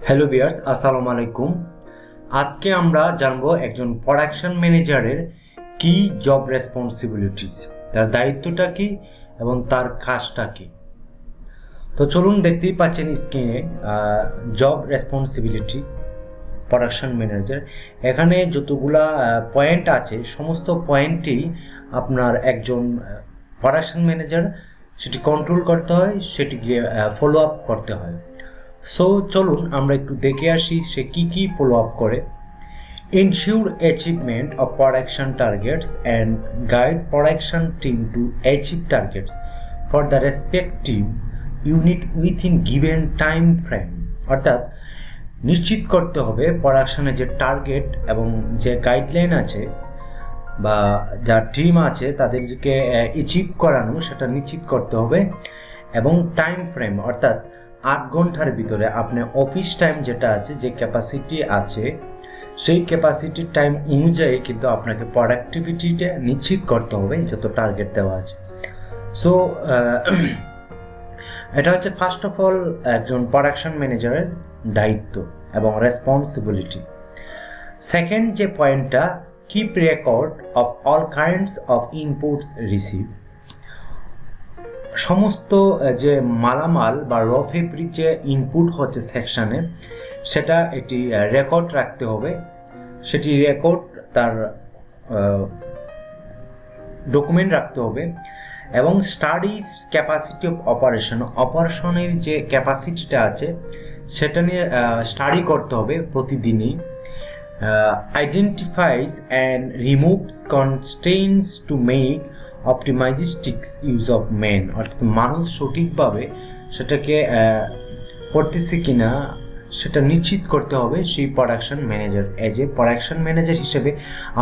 Hello viewers, আসসালামু আলাইকুম। আজকে আমরা জানবো একজন প্রোডাকশন ম্যানেজারের কি জব রেসপন্সিবিলিটিস, তার দায়িত্বটা কি এবং তার কাজটা কি। তো চলুন, দেখতেই পাচ্ছেন স্ক্রিনে জব রেসপন্সিবিলিটি প্রোডাকশন ম্যানেজার। এখানে যতগুলা পয়েন্ট আছে সমস্ত পয়েন্টই আপনার একজন প্রোডাকশন ম্যানেজার সেটি কন্ট্রোল করতে হয়, সেটিকে ফলো আপ করতে হয়। সো চলুন আমরা একটু দেখে আসি সে কি কি ফলো আপ করে। Ensure achievement of production targets and guide production team to achieve targets for the respective unit within given time frame। অর্থাৎ নিশ্চিত করতে হবে প্রোডাকশনে যে টার্গেট এবং যে গাইডলাইন আছে বা যা টিম আছে তাদেরকে অ্যাচিভ করানো সেটা নিশ্চিত করতে হবে, এবং টাইম ফ্রেম অর্থাৎ 8 ঘন্টার ভিতরে আপনি অফিস টাইম যেটা আছে, যে ক্যাপাসিটি আছে, সেই ক্যাপাসিটির টাইম অনুযায়ী কিন্তু আপনাকে প্রোডাক্টিভিটিটা নিশ্চিত করতে হবে যত টার্গেট দেওয়া আছে। সো এটা হচ্ছে ফার্স্ট অফ অল একজন প্রোডাকশন ম্যানেজারের দায়িত্ব এবং রেসপন্সিবিলিটি। সেকেন্ড যে পয়েন্টটা, keep record of all kinds of inputs receive. সমস্ত যে মালামাল বা র ফেব্রিক যে ইনপুট হচ্ছে সেকশানে, সেটা এটি রেকর্ড রাখতে হবে। সেটি রেকর্ড তার ডকুমেন্ট রাখতে হবে, এবং স্টাডিজ ক্যাপাসিটি অফ অপারেশনের যে ক্যাপাসিটিটা আছে সেটা নিয়ে স্টাডি করতে হবে প্রতিদিনই। Identifies and removes constraints to make optimistic use of man. অর্থাৎ মানুষ সঠিকভাবে সেটাকে করতেছে কিনা সেটা নিশ্চিত করতে হবে সেই production manager. As a production manager হিসেবে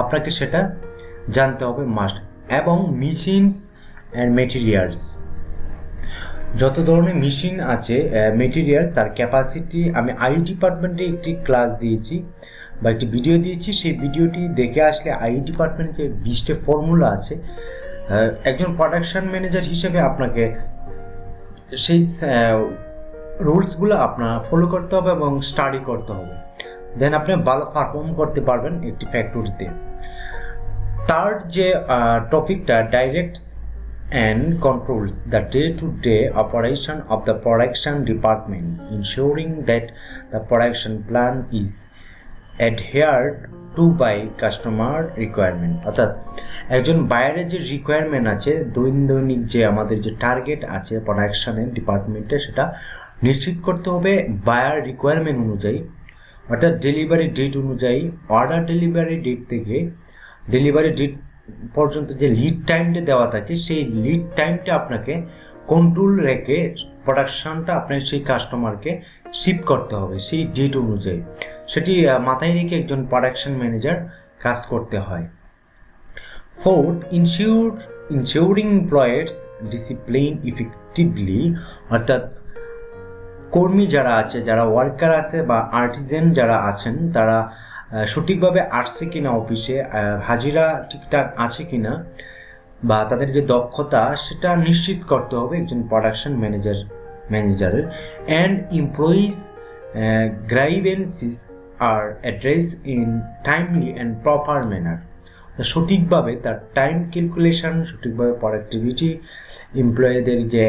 আপনাকে সেটা জানতে হবে মাস্ট। এবং মেশিনস অ্যান্ড মেটেরিয়ালস, যত ধরনের মেশিন আছে, মেটেরিয়াল, তার ক্যাপাসিটি। আমি আই ডিপার্টমেন্টে একটি ক্লাস দিয়েছি বা একটি ভিডিও দিয়েছি, সেই ভিডিওটি দেখে আসলে আই ডিপার্টমেন্টে যে 20টা ফর্মুলা আছে, একজন প্রোডাকশন ম্যানেজার হিসেবে আপনাকে সেই রুলসগুলো আপনার ফলো করতে হবে এবং স্টাডি করতে হবে, দেন আপনি ভালো পারফর্ম করতে পারবেন একটি ফ্যাক্টরিতে। থার্ড যে টপিকটা, ডাইরেক্টস and controls the day-to-day operation of the production department, ensuring that the production plan is adhered to by customer requirement। অর্থাৎ একজন বায়ারের যে রিকোয়ারমেন্ট আছে, দৈনিক যে আমাদের যে টার্গেট আছে প্রোডাকশনের ডিপার্টমেন্টে, সেটা নিশ্চিত করতে হবে বায়ার রিকোয়ারমেন্ট অনুযায়ী। অর্থাৎ ডেলিভারি ডেট অনুযায়ী, অর্ডার ডেলিভারি ডেট থেকে ডেলিভারি ডেট পর্যন্ত যে লিড টাইমটা দেওয়া থাকে, সেই লিড টাইমটা আপনাকে কন্ট্রোল রেখে প্রোডাকশনটা আপনার সেই কাস্টমারকে শিপ করতে হবে সেই ডেট অনুযায়ী। সেটি মাথায় রেখে একজন প্রোডাকশন ম্যানেজার কাজ করতে হয়। Fourth, ensuring employers discipline effectively. অর্থাৎ কর্মী যারা আছে, যারা ওয়ার্কার আছে বা আর্টিজেন যারা আছেন, তারা সঠিকভাবে আসছে কিনা অফিসে, হাজিরা ঠিকঠাক আছে কিনা, বা তাদের যে দক্ষতা সেটা নিশ্চিত করতে হবে একজন প্রোডাকশন ম্যানেজারের। And employees grievances are address in timely and proper manner. সঠিকভাবে তার টাইম ক্যালকুলেশন, সঠিকভাবে প্রোডাক্টিভিটি, এমপ্লয়ীদের যে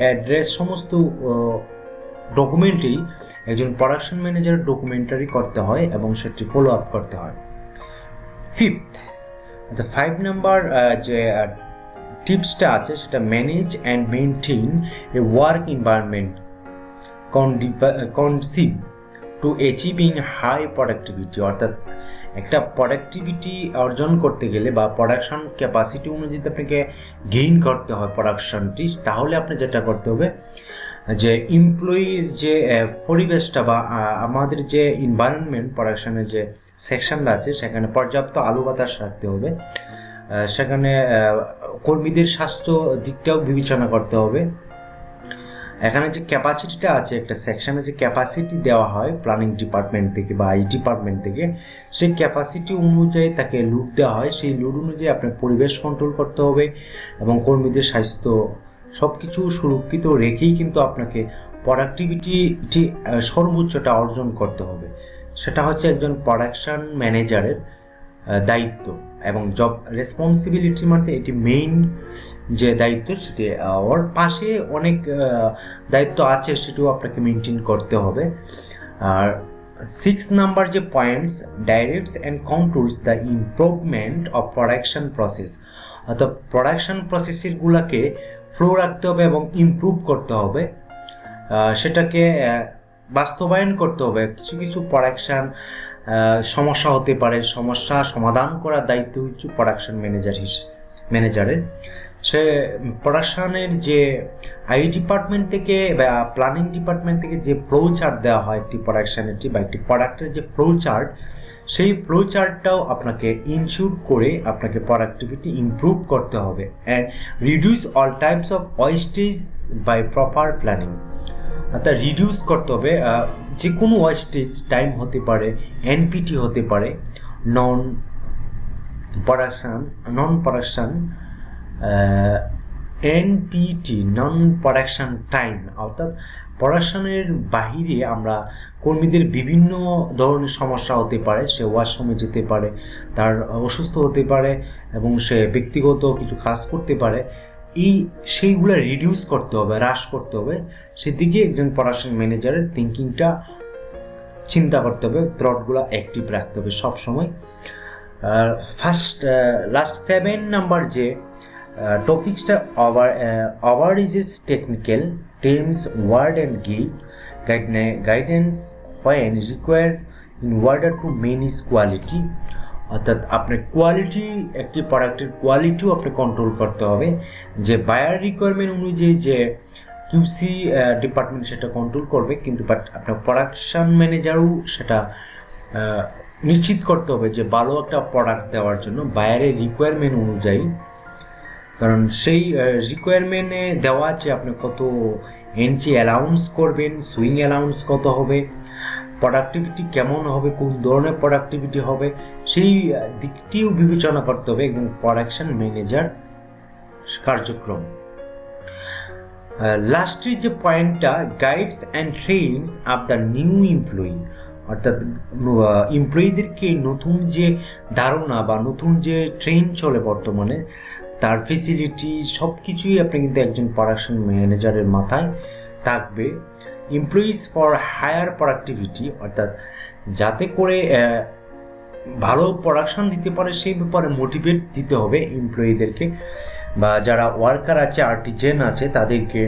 অ্যাড্রেস, সমস্ত ডকুমেন্টই একজন প্রোডাকশন ম্যানেজার ডকুমেন্টারি করতে হয় এবং সেটি ফলো আপ করতে হয়। ফিফথ, 5 নাম্বার যে টিপসটা আছে সেটা, manage and maintain a work environment conceive to achieving high productivity. অর্থাৎ একটা প্রোডাক্টিভিটি অর্জন করতে গেলে বা প্রোডাকশন ক্যাপাসিটি অনুযায়ী আপনাকে গেইন করতে হয় প্রোডাকশনটি, তাহলে আপনি যেটা করতে হবে যে এমপ্লয়ির যে পরিবেশটা বা আমাদের যে এনভায়রনমেন্ট, প্রোডাকশনের যে সেকশনটা আছে সেখানে পর্যাপ্ত আলো বাতাস রাখতে হবে। সেখানে কর্মীদের স্বাস্থ্য দিকটাও বিবেচনা করতে হবে। এখানে যে ক্যাপাসিটিটা আছে, একটা সেকশনে যে ক্যাপাসিটি দেওয়া হয় প্ল্যানিং ডিপার্টমেন্ট থেকে বা আই ডিপার্টমেন্ট থেকে, সেই ক্যাপাসিটি অনুযায়ী তাকে লোড দেওয়া হয়। সেই লোড অনুযায়ী আপনার পরিবেশ কন্ট্রোল করতে হবে এবং কর্মীদের স্বাস্থ্য সব কিছু সুরক্ষিত রেখেই কিন্তু আপনাকে প্রোডাক্টিভিটি সর্বোচ্চটা অর্জন করতে হবে। সেটা হচ্ছে একজন প্রোডাকশন ম্যানেজারের দায়িত্ব, এবং জব রেসপন্সিবিলিটির মধ্যে এটি মেইন যে দায়িত্ব, সেটি ওর পাশে অনেক দায়িত্ব আছে, সেটিও আপনাকে মেনটেন করতে হবে। আর 6 নাম্বার যে points, directs and controls the improvement of production process, অর্থাৎ প্রোডাকশন প্রসেসগুলোকে ফ্লো রাখতে হবে এবং ইমপ্রুভ করতে হবে, সেটাকে বাস্তবায়ন করতে হবে। কিছু কিছু প্রোডাকশন সমস্যা হতে পারে, সমস্যা সমাধান করার দায়িত্ব হচ্ছে প্রোডাকশন ম্যানেজারের। সে প্রোডাকশনের যে আই ডিপার্টমেন্ট থেকে বা প্ল্যানিং ডিপার্টমেন্ট থেকে যে ফ্লো চার্ট দেওয়া হয় একটি প্রোডাকশনের বা একটি প্রোডাক্টের যে ফ্লো চার্ট, সেই ফ্লো চার্টটাও আপনাকে ইনশিওর করে আপনাকে প্রোডাক্টিভিটি ইমপ্রুভ করতে হবে। And reduce all types of wastage by proper planning, অর্থাৎ রিডিউস করতে হবে যে কোনো ওয়েস্টেজ, টাইম হতে পারে, এনপিটি হতে পারে, নন প্রোডাকশন এনপিটি, নন প্রোডাকশন টাইম, অর্থাৎ প্রোডাকশনের বাহিরে আমরা কর্মীদের বিভিন্ন ধরনের সমস্যা হতে পারে, সে ওয়াশরুমে যেতে পারে, তার অসুস্থ হতে পারে এবং সে ব্যক্তিগত কিছু কাজ করতে পারে, সেইগুলো রিডিউস করতে হবে, হ্রাস করতে হবে। সেদিকে একজন প্রোডাকশন ম্যানেজারের থিঙ্কিংটা চিন্তা করতে হবে, থ্রটগুলো অ্যাক্টিভ রাখতে হবে সবসময়। লাস্ট 7 নাম্বার যে টপিক্সটা oversees technical terms word and give guidance when required in order to manage quality, অর্থাৎ আপনার কোয়ালিটি, একটি প্রোডাক্টের কোয়ালিটিও আপনি কন্ট্রোল করতে হবে। যে বায়ার রিকোয়ারমেন্ট অনুযায়ী যে কিউসি ডিপার্টমেন্ট সেটা কন্ট্রোল করবে, কিন্তু বাট আপনার প্রোডাকশন ম্যানেজারও সেটা নিশ্চিত করতে হবে যে ভালো একটা প্রোডাক্ট দেওয়ার জন্য বায়ারের রিকোয়ারমেন্ট অনুযায়ী, কারণ সেই রিকোয়ারমেন্টে দেওয়া আছে আপনি কত এনচি অ্যালাউন্স করবেন, সুইং অ্যালাউন্স কত হবে, প্রোডাক্টিভিটি কেমন হবে, কোন ধরনের প্রোডাক্টিভিটি হবে, সেই দিকটিও বিবেচনা করতে হবে একজন প্রোডাকশন ম্যানেজার কার্যক্রম। লাস্টের যে পয়েন্টটা, guides and trains up the new employee, অর্থাৎ এমপ্লয়ীদেরকে নতুন যে ধারণা বা নতুন যে ট্রেন চলে বর্তমানে, তার ফেসিলিটি সব কিছুই আপনি কিন্তু একজন প্রোডাকশন ম্যানেজারের মাথায় থাকবে। এমপ্লয়িজ ফর হায়ার প্রোডাক্টিভিটি, অর্থাৎ যাতে করে ভালো প্রোডাকশন দিতে পারে সেই ব্যাপারে মোটিভেট দিতে হবে এমপ্লয়ীদেরকে, বা যারা ওয়ার্কার আছে, আর্টিজেন আছে, তাদেরকে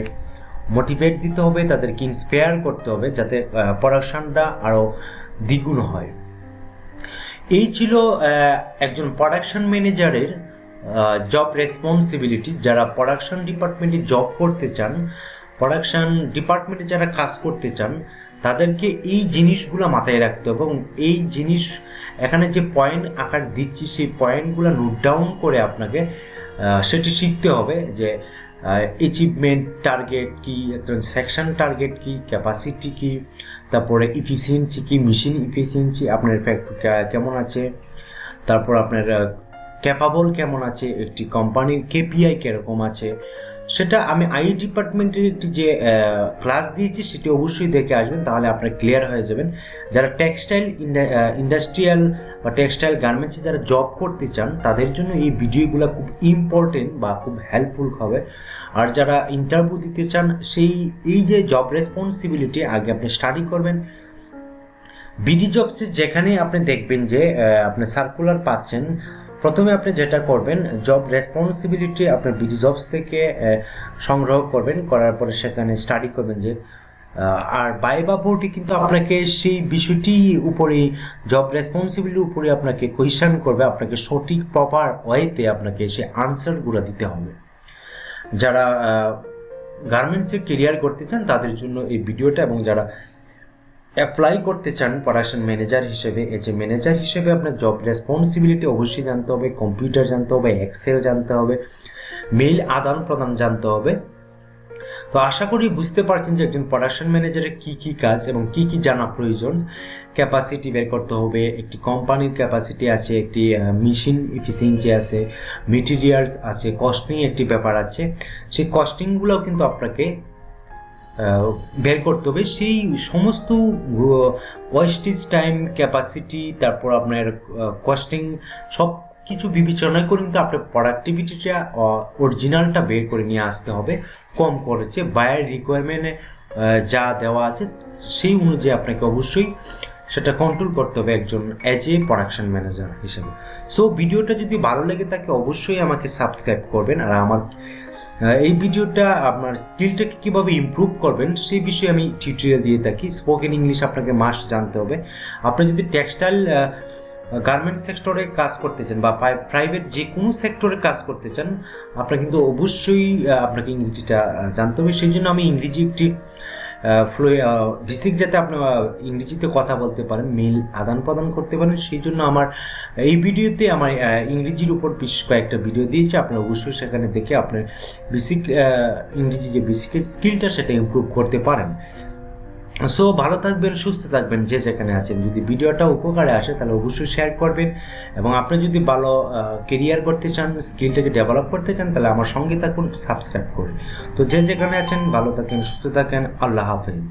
মোটিভেট দিতে হবে, তাদেরকে ইন্সপায়ার করতে হবে যাতে প্রোডাকশনটা আরও দ্বিগুণ হয়। এই ছিল একজন প্রোডাকশন ম্যানেজারের জব রেসপন্সিবিলিটি। যারা প্রোডাকশন ডিপার্টমেন্টে জব করতে চান, প্রোডাকশন ডিপার্টমেন্টে যারা কাজ করতে চান, তাদেরকে এই জিনিসগুলো মাথায় রাখতে হবে, এবং এই জিনিস এখানে যে পয়েন্ট আকার দিচ্ছি সেই পয়েন্টগুলো নোট ডাউন করে আপনাকে সেটি শিখতে হবে যে অ্যাচিভমেন্ট টার্গেট কি, সেকশন টার্গেট কি, ক্যাপাসিটি কি, তারপরে ইফিসিয়েন্সি কি, মেশিন ইফিসিয়েন্সি আপনার ফ্যাক্টরি কেমন আছে, তারপর আপনার ক্যাপাবল কেমন আছে, একটি কোম্পানির কেপিআই কীরকম আছে, সেটা আমি আই ডিপার্টমেন্টের একটি যে ক্লাস দিয়েছি সেটি অবশ্যই দেখে আসবেন, তাহলে আপনারা ক্লিয়ার হয়ে যাবেন। যারা টেক্সটাইল ইন্ডাস্ট্রিয়াল বা টেক্সটাইল গার্মেন্টসে যারা জব করতে চান, তাদের জন্য এই ভিডিওগুলো খুব ইম্পর্টেন্ট বা খুব হেল্পফুল হবে। আর যারা ইন্টারভিউ দিতে চান, এই যে জব রেসপন্সিবিলিটি আগে আপনি স্টাডি করবেন। বিডি জবসে যেখানে আপনি দেখবেন যে আপনি সার্কুলার পাচ্ছেন, প্রথমে আপনি যেটা করবেন, জব রেসপন্সিবিলিটি আপনার বিডি জবস থেকে সংগ্রহ করবেন, করার পরে সেখানে স্টাডি করবেন যে, আর ভাইভা বোর্ডে কিন্তু আপনাকে সেই বিষয়টি উপরে, জব রেসপন্সিবিলিটির উপরে আপনাকে কোয়েশ্চেন করবে, আপনাকে সঠিক প্রপার ওয়েতে আপনাকে সেই আনসারগুলো দিতে হবে। যারা গার্মেন্টসে কেরিয়ার করতে চান তাদের জন্য এই ভিডিওটা, এবং যারা অ্যাপ্লাই করতে চান প্রোডাকশন ম্যানেজার হিসেবে, এই যে ম্যানেজার হিসেবে আপনার জব রেসপন্সিবিলিটি অবশ্যই জানতে হবে, কম্পিউটার জানতে হবে, এক্সেল জানতে হবে, মেইল আদান প্রদান জানতে হবে। তো আশা করি বুঝতে পারছেন যে একজন প্রোডাকশন ম্যানেজারের কী কী কাজ এবং কী কী জানা প্রয়োজন। ক্যাপাসিটি বের করতে হবে, একটি কোম্পানির ক্যাপাসিটি আছে, একটি মেশিন এফিসিয়েন্সি আছে, মেটেরিয়ালস আছে, কস্টিং একটি ব্যাপার আছে, সেই কস্টিংগুলোও কিন্তু আপনাকে বের করতে হবে। সেই সমস্ত ওয়েস্টেজ টাইম, ক্যাপাসিটি, তারপর আপনার কস্টিং সব কিছু বিবেচনা করে কিন্তু আপনার প্রোডাক্টিভিটিটা অরিজিনালটা বের করে নিয়ে আসতে হবে কম খরচে। বায়ার রিকোয়ারমেন্টে যা দেওয়া আছে সেই অনুযায়ী আপনাকে অবশ্যই সেটা কন্ট্রোল করতে হবে একজন অ্যাজ এ প্রোডাকশন ম্যানেজার হিসেবে। সো ভিডিওটা যদি ভালো লেগে থাকে অবশ্যই আমাকে সাবস্ক্রাইব করবেন। আর আমার এই ভিডিওটা আপনার স্কিলটাকে কীভাবে ইমপ্রুভ করবেন সেই বিষয়ে আমি টিউটোরিয়াল দিয়ে থাকি। স্পোকেন ইংলিশ আপনাকে মাস্ট জানতে হবে। আপনি যদি টেক্সটাইল গার্মেন্টস সেক্টরে কাজ করতে চান বা প্রাইভেট যে কোনো সেক্টরে কাজ করতে চান, আপনার কিন্তু অবশ্যই আপনাকে ইংরেজিটা জানতে হবে। সেই জন্য আমি ইংরেজি একটি বেসিক যাতে আপনি ইংরেজিতে কথা বলতে পারেন, মেল আদান প্রদান করতে পারেন, সেই জন্য আমার এই ভিডিওতে আমার ইংরেজির উপর বেশ কয়েকটা ভিডিও দিয়েছি। আপনি অবশ্যই সেখানে দেখে আপনার বেসিক ইংরেজি যে বেসিক স্কিলটা সেটা ইমপ্রুভ করতে পারেন। সো ভালো থাকবেন, সুস্থ থাকবেন যে যেখানে আছেন। যদি ভিডিওটা উপকারে আসে তাহলে অবশ্যই শেয়ার করবেন, এবং আপনি যদি ভালো কেরিয়ার করতে চান, স্কিলটাকে ডেভেলপ করতে চান, তাহলে আমার সঙ্গে থাকুন, সাবস্ক্রাইব করুন। তো যে যেখানে আছেন ভালো থাকেন, সুস্থ থাকেন। আল্লাহ হাফেজ।